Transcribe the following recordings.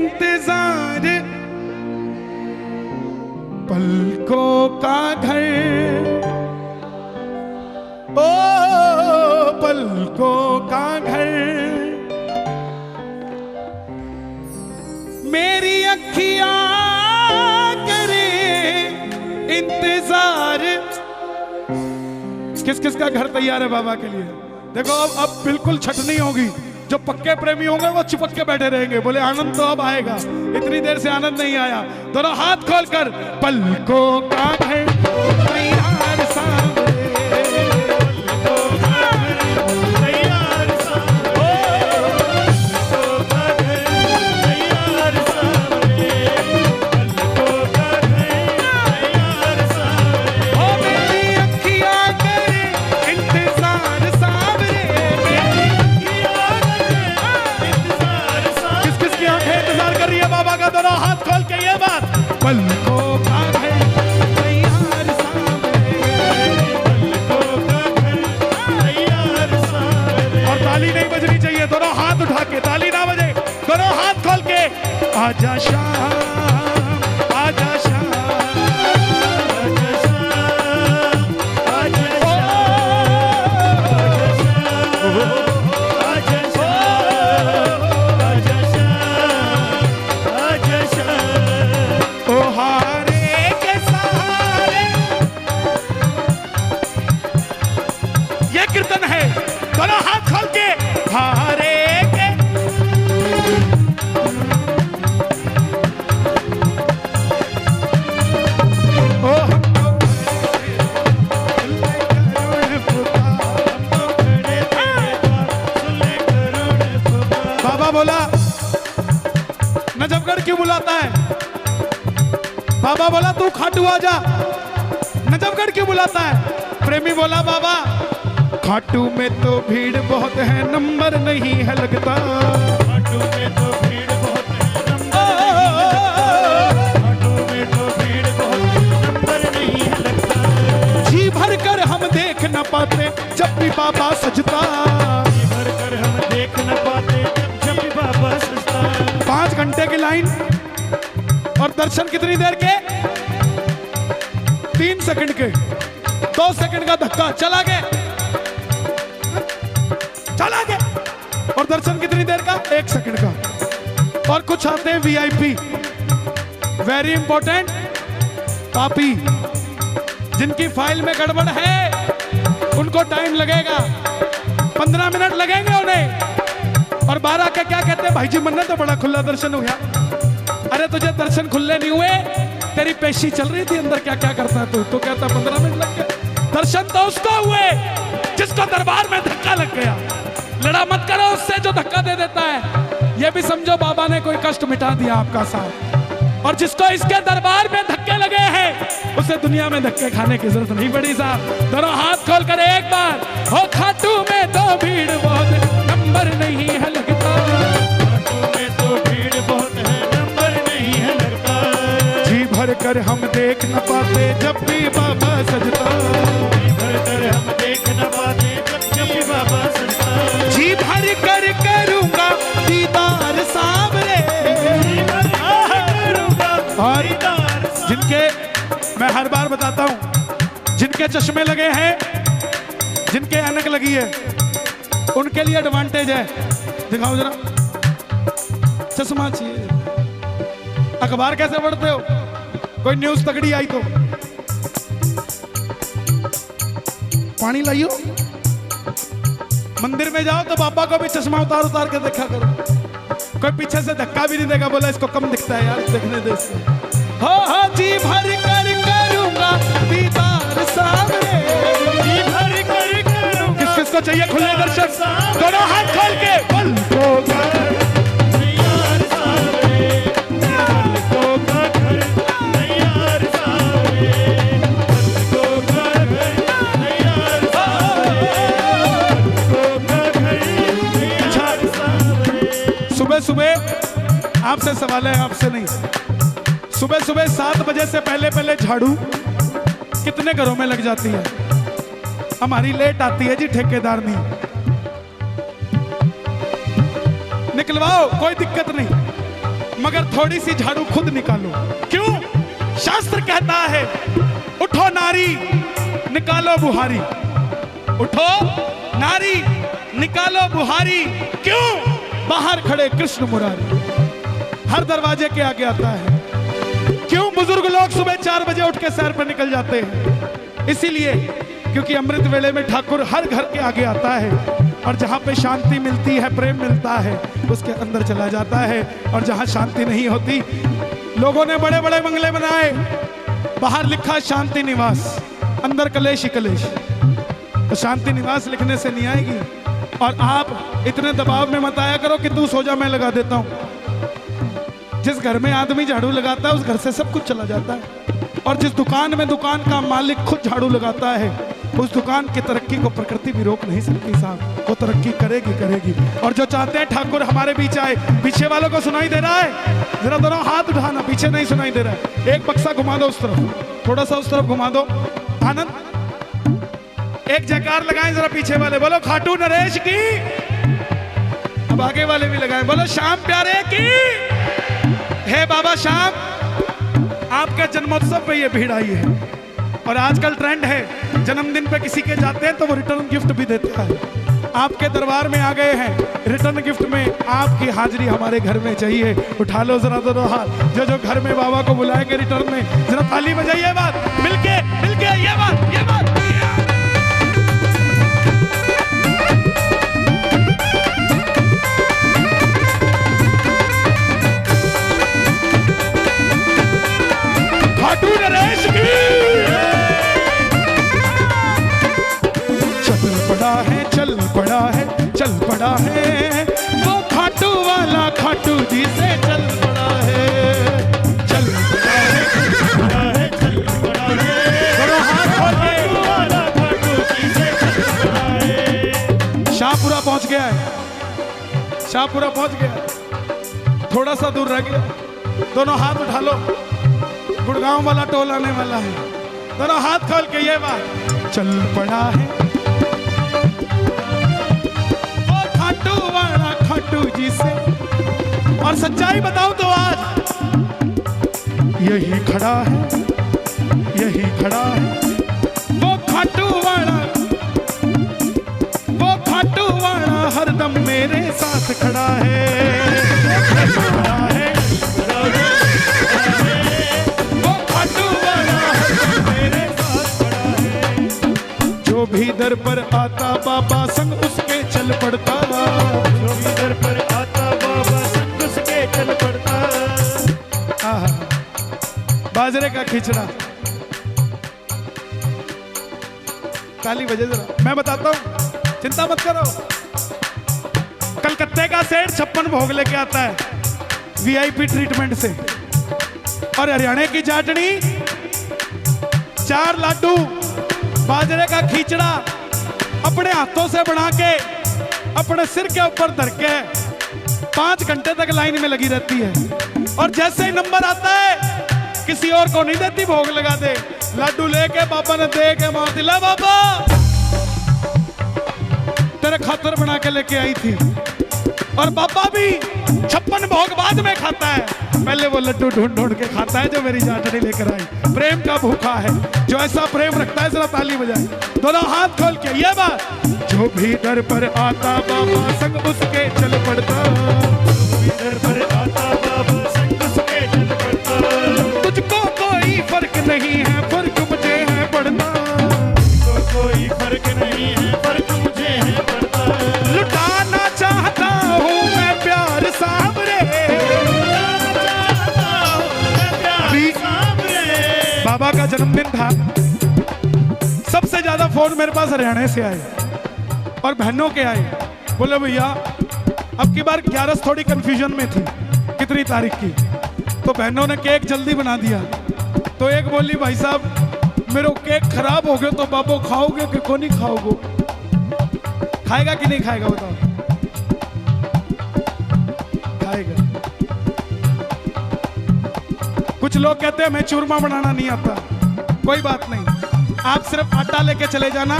इंतजार, पलकों का घर, ओ पलकों का घर, मेरी अखियां करे इंतजार। किस किस का घर तैयार है बाबा के लिए? देखो अब बिल्कुल छट नहीं होगी। जो पक्के प्रेमी होंगे वो चिपक के बैठे रहेंगे, बोले आनंद तो अब आएगा, इतनी देर से आनंद नहीं आया। दोनों हाथ खोलकर पलकों का घर तैयार सामने, पलकों का घर तैयार सामने, पलकों का घर तैयार सामने, पलकों का घर तैयार सामने। ओ मेरी अखियां करे इंतजार सामने, बाबा का दोनों हाथ खोल के ये बात, पलकों का घर तैयार सामने, पलकों का घर तैयार सामने। और ताली नहीं बजनी चाहिए, दोनों हाथ उठा के, ताली ना बजे, दोनों हाथ खोल के। आजा शाम, आजा शाम, आजा शाम, आजा कीर्तन है। दोनों हाथ खोल के हारे के, बाबा बोला नजफगढ़ क्यों बुलाता है? बाबा बोला तू खाटू आजा। नजफगढ़ क्यों बुलाता है? प्रेमी बोला बाबा खाटू में तो भीड़ बहुत है, नंबर नहीं है लगता। खाटू में तो भीड़ बहुत है, खाटू में तो भीड़ बहुत है, नंबर नहीं है लगता। जी भर कर हम देख न पाते जब भी बाबा सजता, जी भर कर हम देख न पाते जब भी बाबा सजता। 5 घंटे की लाइन और दर्शन कितनी देर के? 3 सेकंड के। 2 सेकंड का धक्का, चला गया, चला गया। और दर्शन कितनी देर का? 1 सेकंड का। और कुछ आते हैं वीआईपी, वेरी इंपॉर्टेंट कॉपी, जिनकी फाइल में गड़बड़ है उनको टाइम लगेगा, 15 मिनट लगेंगे उन्हें। और 12 का क्या कहते हैं? भाई जी मन्नत तो बड़ा खुला दर्शन हुआ। अरे तुझे दर्शन खुले नहीं हुए, तेरी पेशी चल रही थी अंदर, क्या क्या करता है तू? तो कहता 15 मिनट लग गए। दर्शन तो उसको हुए जिसको दरबार में धक्का लग गया। लड़ा मत करो उससे जो धक्का दे देता है। ये भी समझो बाबा ने कोई कष्ट मिटा दिया आपका साथ। और जिसको इसके दरबार में धक्के लगे हैं उसे दुनिया में धक्के खाने की जरूरत नहीं पड़ी साहब। दोनों हाथ खोल कर एक बार, हो खाटू में तो भीड़ बहुत, नंबर नहीं है लगता। खाटू में तो भीड़ बहुत है, नंबर नहीं है लगता। जी भर कर हम देख न पाते जब भी बाबा सजता, जी भर कर हम देख न पाते जब भी बाबा सजता। जी भर कर करूंगा दीदार सामने, और जिनके, मैं हर बार बताता हूं, जिनके चश्मे लगे हैं, जिनके ऐनक लगी है, उनके लिए एडवांटेज है। दिखाओ जरा, चश्मा चाहिए। अखबार कैसे पढ़ते हो? कोई न्यूज तगड़ी आई तो पानी लाइयो। मंदिर में जाओ तो बाबा को भी चश्मा उतार उतार के देखा करो। कोई पीछे से धक्का भी नहीं देगा, बोला इसको कम दिखता है यार, देखने दे इसको। हो जी भर कर करूंगा दीदार सामने, जी भर कर करूंगा। किस किस को चाहिए खुले दर्शन? दोनों हाथ खोल के पलकों का तैयार सामने, पलकों का घर तैयार सामने, पलकों का घर तैयार सामने, पलकों का घर तैयार सामने। सुबह सुबह आपसे सवाल है, आपसे नहीं। सुबह सुबह 7 बजे से पहले पहले झाड़ू कितने घरों में लग जाती है? हमारी लेट आती है जी, ठेकेदार नहीं। निकलवाओ, कोई दिक्कत नहीं। मगर थोड़ी सी झाड़ू खुद निकालो। क्यों? शास्त्र कहता है उठो नारी निकालो बुहारी, उठो नारी निकालो बुहारी। क्यों? बाहर खड़े कृष्ण मुरारी हर दरवाजे के आगे आता है। क्यों बुजुर्ग लोग सुबह 4 बजे उठ के सैर पर निकल जाते हैं? इसीलिए क्योंकि अमृत वेले में ठाकुर हर घर के आगे आता है और जहां पे शांति मिलती है, प्रेम मिलता है, उसके अंदर चला जाता है। और जहां शांति नहीं होती, लोगों ने बड़े बड़े बंगले बनाए, बाहर लिखा शांति निवास, अंदर कलेश ही कलेश। तो शांति निवास लिखने से नहीं आएगी। और आप इतने दबाव में मत आया करो कि तू सो जा मैं लगा देता हूं। जिस घर में आदमी झाड़ू लगाता है उस घर से सब कुछ चला जाता है। और जिस दुकान में दुकान का मालिक खुद झाड़ू लगाता है, उस दुकान की तरक्की को प्रकृति भी रोक नहीं सकती साहब। वो तरक्की करेगी करेगी। और जो चाहते हैं ठाकुर हमारे बीच आए, पीछे वालों को सुनाई दे रहा है? जरा दोनों हाथ उठाना, पीछे नहीं सुनाई दे रहा है। एक बक्सा घुमा दो उस तरफ, थोड़ा सा उस तरफ घुमा दो। आनंद एक जयकार लगाएं जरा पीछे वाले, बोलो खाटू नरेश की। अब आगे वाले भी लगाएं, बोलो श्याम प्यारे की। हे बाबा श्याम, आपके जन्मोत्सव पे ये भीड़ आई है। और आजकल ट्रेंड है, जन्मदिन पे किसी के जाते हैं तो वो रिटर्न गिफ्ट भी देता है। आपके दरबार में आ गए हैं, रिटर्न गिफ्ट में आपकी हाजिरी हमारे घर में चाहिए। उठा लो जरा दोनों हाथ, जो जो घर में बाबा को बुलाएंगे रिटर्न में, जरा ताली बजाइए। बात मिलके ये बात खाटू नरेश की। चल पड़ा है वो खाटू वाला, खाटू जी से चल पड़ा है। चल पड़ा है खाटू वाला, खाटू जी से चल पड़ा है। शाहपुरा पहुंच गया है, शाहपुरा पहुंच गया, थोड़ा सा दूर रह गया। दोनों हाथ उठा लो, गुड़गांव वाला टोल आने वाला है। दोनों हाथ खोल के ये बात, चल पड़ा है वो खाटू वाला, खाटू जी से। और सच्चाई बताऊं तो आज यही खड़ा है, यही खड़ा है वो खाटू वाला, वो खाटू वाला हरदम मेरे साथ खड़ा है। खड़ा है जो भी दर पर आता बाबा संग उसके चल पड़ता, जो भी दर पर आता बाबा संग उसके चल पड़ता। बाजरे का खिचड़ा, ताली बजे जरा, मैं बताता हूं, चिंता मत करो। कलकत्ते का सेठ 56 भोग लेके आता है वीआईपी ट्रीटमेंट से। और हरियाणा की चाटनी, 4 लाडू, बाजरे का खींचड़ा अपने हाथों से बना के अपने सिर के ऊपर धर के 5 घंटे तक लाइन में लगी रहती है। और जैसे ही नंबर आता है, किसी और को नहीं देती, भोग लगा दे। लाडू लेके बाबा ने दे के मार दिला, बाबा तेरे खातर बना के लेके आई थी। और बाबा भी 56 भोग बाद में खाता है, पहले वो लड्डू ढूंढ ढूंढ के खाता है जो मेरी चाटनी लेकर आई। प्रेम का भूखा है, जो ऐसा प्रेम रखता है, जरा ताली बजाए दोनों हाथ खोल के ये बात। जो भी दर पर आता बाबा संग उसके चल पड़ता, जो भी दर पर आता बाबा संग उसके चल पड़ता। तुझको कोई फर्क नहीं है, फर्क मुझे है पड़ता। तुझको कोई फर्क नहीं है, फर्क मुझे है पड़ता। लुटाना चाहता हूँ मैं प्यार सामरे, बाबा का जन्मदिन था, सबसे ज्यादा फोन मेरे पास हरियाणा से आए और बहनों के आए। बोले भैया अब की बार 11 थोड़ी कंफ्यूजन में थी कितनी तारीख की, तो बहनों ने केक जल्दी बना दिया। तो एक बोली भाई साहब मेरे केक खराब हो गए तो बाबू खाओगे कि को नहीं खाओगे? खाएगा कि नहीं खाएगा बताओ? खाएगा। कुछ लोग कहते हैं मैं चूरमा बनाना नहीं आता, कोई बात नहीं, आप सिर्फ आटा लेके चले जाना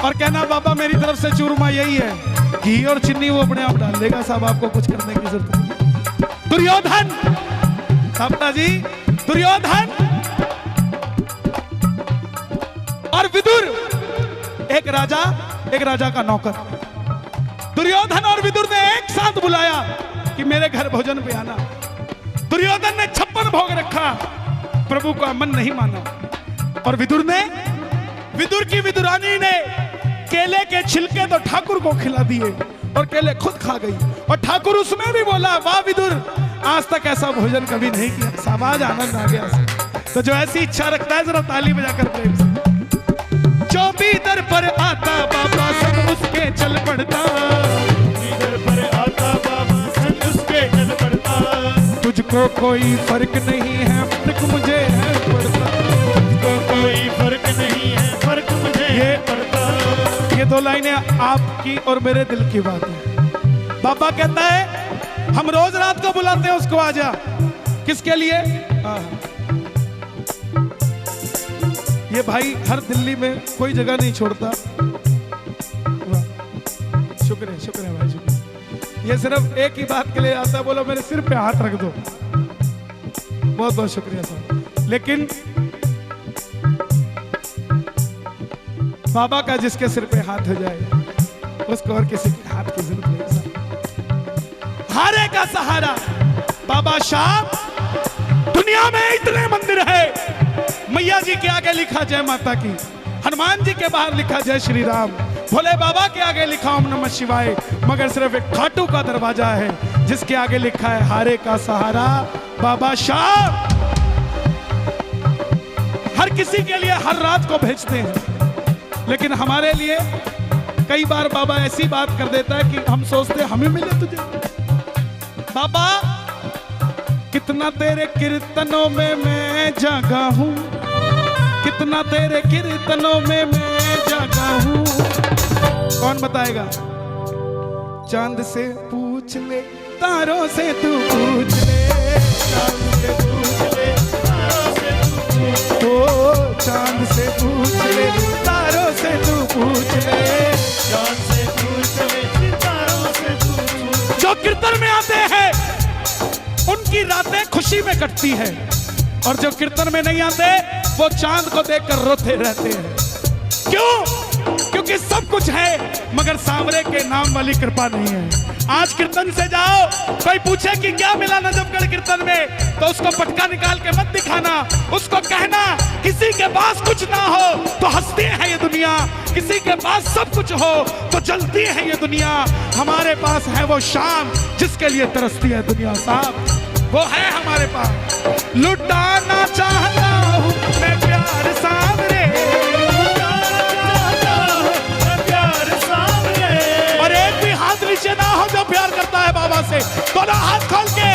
और कहना बाबा मेरी तरफ से चूरमा यही है, घी और चीनी वो अपने आप डाल देगा साहब, आपको कुछ करने की जरूरत नहीं। दुर्योधन, सपना जी, दुर्योधन और विदुर, एक राजा का नौकर। दुर्योधन और विदुर ने एक साथ बुलाया कि मेरे घर भोजन पे आना। दुर्योधन ने 56 भोग रखा, प्रभु का मन नहीं माना। और विदुर की विदुरानी ने केले के छिलके तो ठाकुर को खिला दिए और केले खुद खा गई। और ठाकुर उसमें भी बोला, वाह विदुर, आज तक ऐसा भोजन कभी नहीं किया। साबाज, आनंद आ गया। तो जो ऐसी इच्छा रखता है जरा ताली बजाकर प्रेम से। जो भी दर पर आता बाबा सब उसके चल पड़ता, दर पर आता बाबा सब उसके चल पड़ता। तुझको कोई फर्क नहीं है, फर्क मुझे है पड़ता। तुझको कोई फर्क नहीं है, फर्क मुझे है पड़ता। ये 2 लाइनें आपकी और मेरे दिल की बात है। बाबा कहता है हम रोज रात को बुलाते हैं उसको, आजा। किसके लिए? ये भाई हर दिल्ली में कोई जगह नहीं छोड़ता। शुक्र है भाई, शुक्र। ये सिर्फ एक ही बात के लिए आता है, बोलो मेरे सिर पे हाथ रख दो। बहुत बहुत शुक्रिया साहब। लेकिन बाबा का जिसके सिर पे हाथ हो जाए उसको और किसी के हाथ की जरूरत नहीं साहब। हारे का सहारा बाबा शाह। दुनिया में इतने मंदिर है, मैया जी के आगे लिखा जय माता की, हनुमान जी के बाहर लिखा जय श्री राम, भोले बाबा के आगे लिखा ओम नमः शिवाय, मगर सिर्फ एक खाटू का दरवाजा है जिसके आगे लिखा है हारे का सहारा बाबा शाह। हर किसी के लिए हर रात को भेजते हैं, लेकिन हमारे लिए कई बार बाबा ऐसी बात कर देता है कि हम सोचते हैं हमें मिले तुझे। बाबा कितना तेरे कीर्तनों में मैं जागा हूं, कितना तेरे कीर्तनों में मैं जागा हूं। कौन बताएगा? चांद से पूछ ले, तारों से तू पूछ ले, चांद से पूछ ले, तारों से तू पूछ ले। ओ चांद से पूछ ले, तारों से तू पूछ ले, चांद से पूछ ले, तारों से तू पूछ ले। जो कीर्तन में आते हैं उनकी रातें खुशी में कटती है, और जो कीर्तन में नहीं आते वो चांद को देखकर रोते रहते हैं। क्यों? क्योंकि सब कुछ है मगर सांवरे के नाम वाली कृपा नहीं है। आज कीर्तन से जाओ, कोई पूछे कि क्या मिला नजफगढ़ कीर्तन में, तो उसको पटका निकाल के मत दिखाना, उसको कहना किसी के पास कुछ ना हो तो हंसती है ये दुनिया, किसी के पास सब कुछ हो तो जलती है ये दुनिया। हमारे पास है वो शाम जिसके लिए तरसती है दुनिया साहब, वो है हमारे पास। लुटाना चाहता हूँ मैं प्यार सांवरे, और एक भी हाथ नीचे ना हो जो प्यार करता है बाबा से, दोनों हाथ खोल के